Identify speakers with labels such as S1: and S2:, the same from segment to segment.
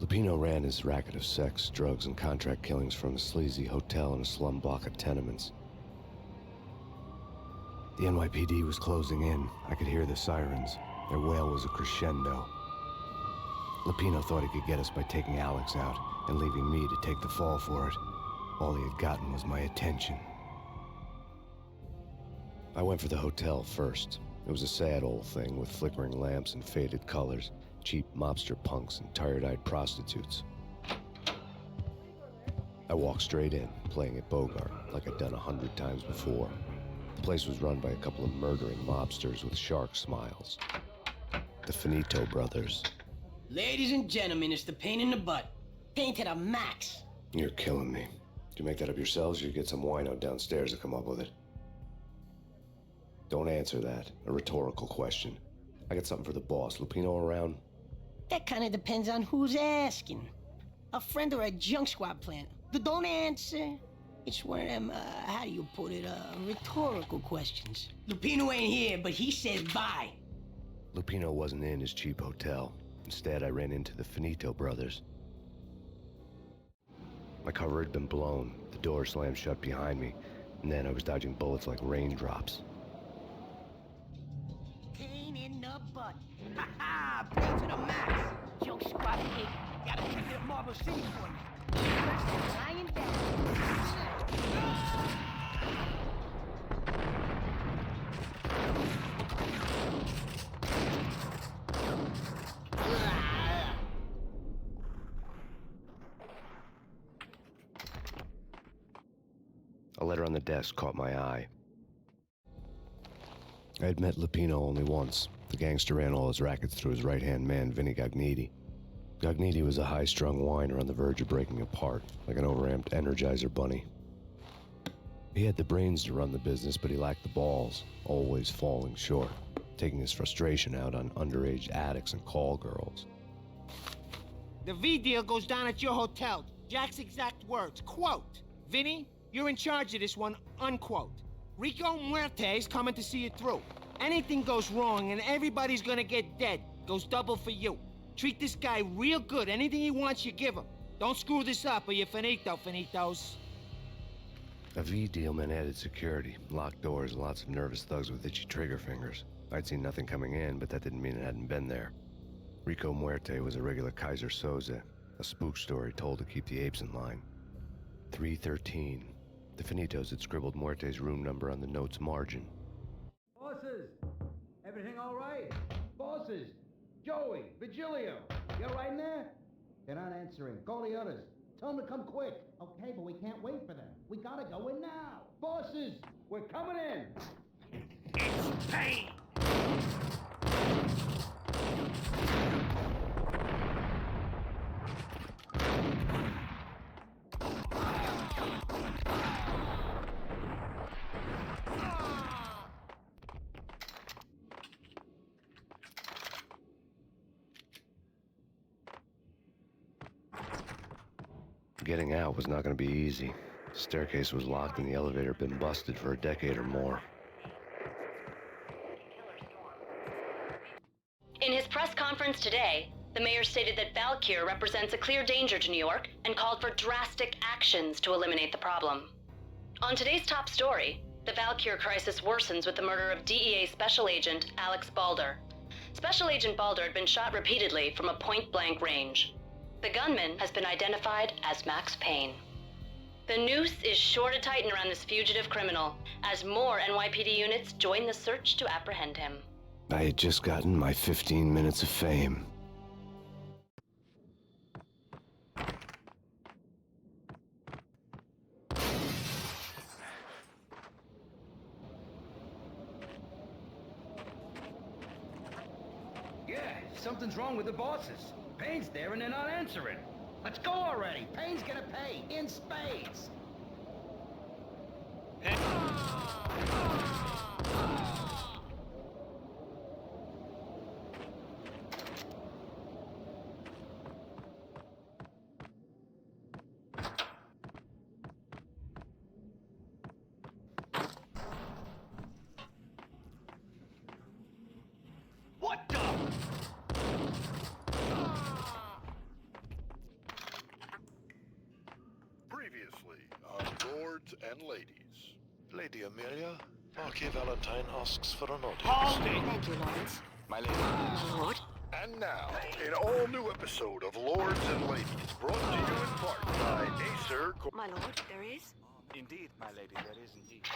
S1: Lupino ran his racket of sex, drugs, and contract killings from a sleazy hotel in a slum block of tenements. The NYPD was closing in. I could hear the sirens. Their wail was a crescendo. Lupino thought he could get us by taking Alex out and leaving me to take the fall for it. All he had gotten was my attention. I went for the hotel first. It was a sad old thing with flickering lamps and faded colors, cheap mobster punks and tired-eyed prostitutes. I walked straight in, playing at Bogart, like I'd done 100 times before. The place was run by a couple of murdering mobsters with shark smiles. The Finito brothers.
S2: Ladies and gentlemen, it's the pain in the butt. Pain to the max.
S1: You're killing me. Did you make that up yourselves, or you get some wino downstairs to come up with it? Don't answer that. A rhetorical question. I got something for the boss. Lupino around?
S2: That kind of depends on who's asking. A friend or a junk squad plant. Don't answer. It's one of them, how do you put it, rhetorical questions. Lupino ain't here, but he says bye.
S1: Lupino wasn't in his cheap hotel. Instead, I ran into the Finito brothers. My cover had been blown. The door slammed shut behind me, and then I was dodging bullets like raindrops.
S2: Pain in the butt. Ha ha! Pain to the max. Junk squad hate. Gotta keep it at Marble City for you. First, lying down.
S1: A letter on the desk caught my eye. I had met Lupino only once. The gangster ran all his rackets through his right-hand man, Vinny Gagniti. Gagniti was a high-strung whiner on the verge of breaking apart, like an overamped Energizer bunny. He had the brains to run the business, but he lacked the balls, always falling short, taking his frustration out on underage addicts and call girls.
S3: The V deal goes down at your hotel. Jack's exact words, quote, "Vinny, you're in charge of this one," unquote. Rico Muerte's coming to see it through. Anything goes wrong and everybody's gonna get dead. Goes double for you. Treat this guy real good. Anything he wants, you give him. Don't screw this up or you're finito, finitos.
S1: A V deal meant added security, locked doors, and lots of nervous thugs with itchy trigger fingers. I'd seen nothing coming in, but that didn't mean it hadn't been there. Rico Muerte was a regular Kaiser Soze, a spook story told to keep the apes in line. 313. The Finitos had scribbled Muerte's room number on the note's margin.
S4: Bosses! Everything all right? Bosses! Joey! Vigilio! You all right in there? They're not answering. Call the others. Tell them to come quick. Okay, but we can't wait for them. We gotta go in now. Bosses! We're coming in!
S3: It's Payne!
S1: Getting out was not going to be easy. The staircase was locked and the elevator had been busted for a decade or more.
S5: In his press conference today, the mayor stated that Valkyr represents a clear danger to New York and called for drastic actions to eliminate the problem. On today's top story, the Valkyr crisis worsens with the murder of DEA Special Agent Alex Balder. Special Agent Balder had been shot repeatedly from a point-blank range. The gunman has been identified as Max Payne. The noose is sure to tighten around this fugitive criminal as more NYPD units join the search to apprehend him.
S1: I had just gotten my 15 minutes of fame.
S4: Yeah, something's wrong with the bosses. Payne's there and they're not answering. Let's go already. Payne's gonna pay in spades. What the?
S6: lords and ladies. Lady Amelia, Marquis Valentine asks for an audience.
S3: Hold it!
S7: Thank you, Lawrence.
S6: My lady.
S7: My lord.
S6: And now, an all-new episode of Lords and Ladies, brought to you in part by Acer...
S7: My lord, there is?
S8: Indeed, my lady, there is indeed.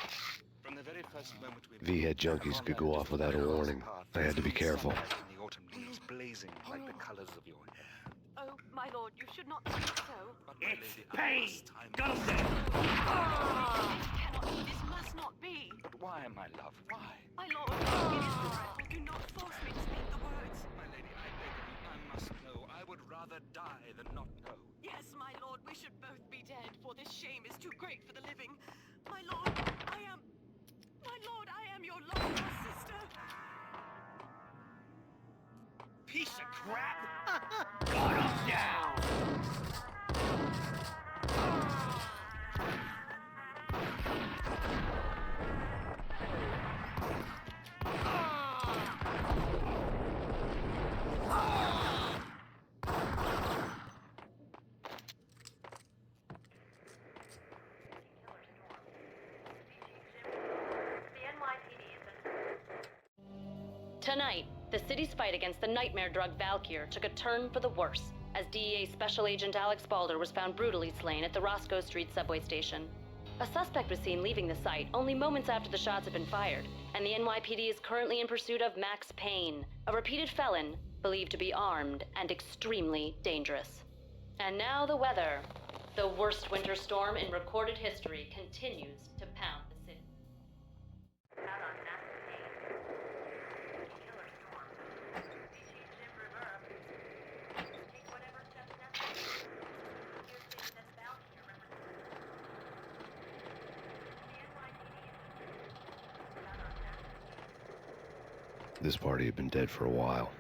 S8: From the very first moment we...
S1: V-head junkies could go off without a warning. I had to be careful.
S8: The autumn leaves blazing like the colors of your hair.
S7: Oh, my lord, you should not think so.
S8: But my
S3: It's
S8: lady, I
S3: Payne!
S8: must time-
S3: Gun him down!
S7: This must not be.
S8: But why, my love, why?
S7: My lord, it is dreadful. Do not force me to speak the words.
S8: My lady, I beg you, I must know. I would rather die than not know.
S7: Yes, my lord, we should both be dead, for this shame is too great for the living. My lord, I am... My lord, I am your lover, sister.
S3: Piece of crap! Gun him down!
S5: Tonight, the city's fight against the nightmare drug Valkyr took a turn for the worse as DEA Special Agent Alex Balder was found brutally slain at the Roscoe Street subway station. A suspect was seen leaving the site only moments after the shots had been fired, and the NYPD is currently in pursuit of Max Payne, a repeated felon believed to be armed and extremely dangerous. And now the weather. The worst winter storm in recorded history continues to pound the city. Out on Max Payne. Killer storm. Species in reverb. Take whatever steps necessary. Here's stated that Valkyr represents the NYPD. Out on Max Payne.
S1: This party had been dead for a while.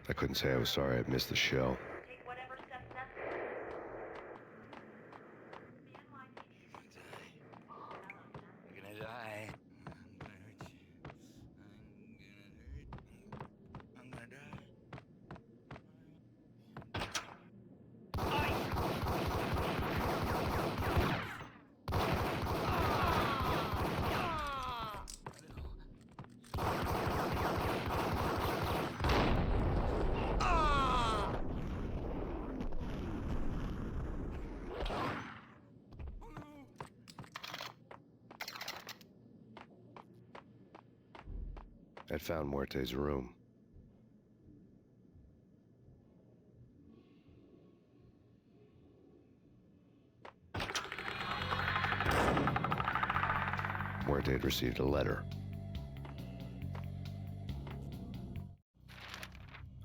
S1: I couldn't say I was sorry I'd missed the show.
S5: Take whatever steps necessary. The NYPD.
S8: I'm gonna die. I'm gonna die.
S1: I'd found Muerte's room. Muerte had received a letter.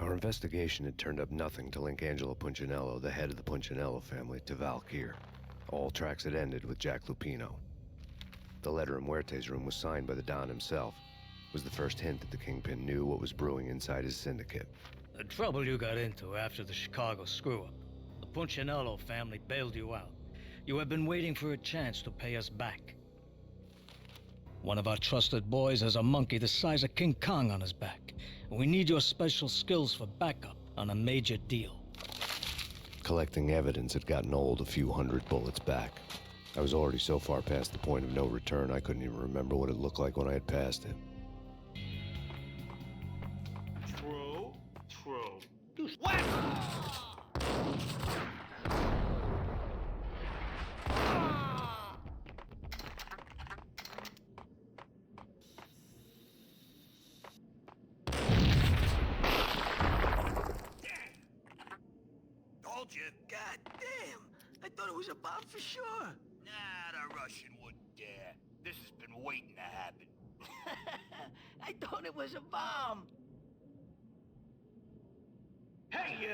S1: Our investigation had turned up nothing to link Angelo Punchinello, the head of the Punchinello family, to Valkyr. All tracks had ended with Jack Lupino. The letter in Muerte's room was signed by the Don himself. It was the first hint that the Kingpin knew what was brewing inside his syndicate.
S9: The trouble you got into after the Chicago screw-up. The Punchinello family bailed you out. You have been waiting for a chance to pay us back. One of our trusted boys has a monkey the size of King Kong on his back. We need your special skills for backup on a major deal.
S1: Collecting evidence had gotten old a few hundred bullets back. I was already so far past the point of no return I couldn't even remember what it looked like when I had passed it.
S3: True. What?
S8: Told you. God damn. I thought it was a bomb for sure. Nah, the Russian wouldn't dare. This has been waiting to happen.
S2: I thought it was a bomb.
S3: Hey,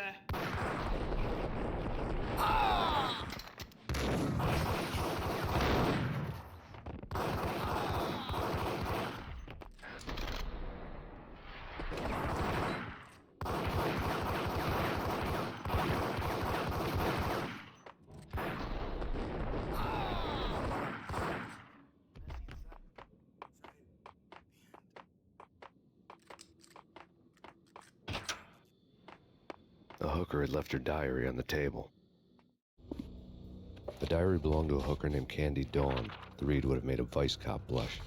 S1: A hooker had left her diary on the table. The diary belonged to a hooker named Candy Dawn, The read would have made a vice cop blush.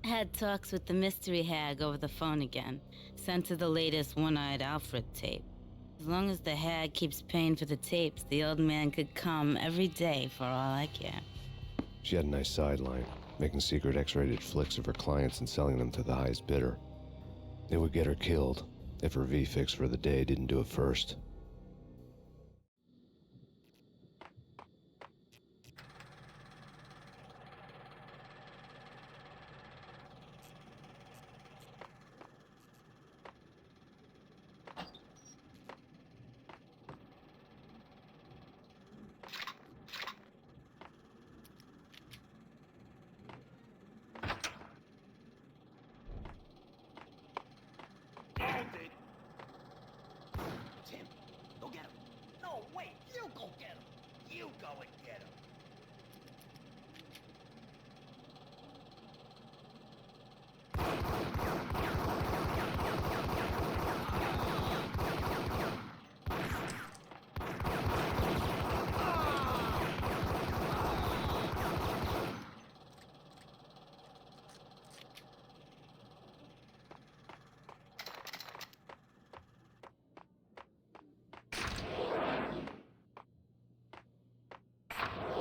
S10: Had talks with the mystery hag over the phone again. Sent to the latest One-Eyed Alfred tape. As long as the hag keeps paying for the tapes, the old man could come every day for all I care.
S1: She had a nice sideline, making secret X-rated flicks of her clients and selling them to the highest bidder. It would get her killed if her V-fix for the day didn't do it first.
S8: Tim, go get him. No, wait, you go get him. You go and get him.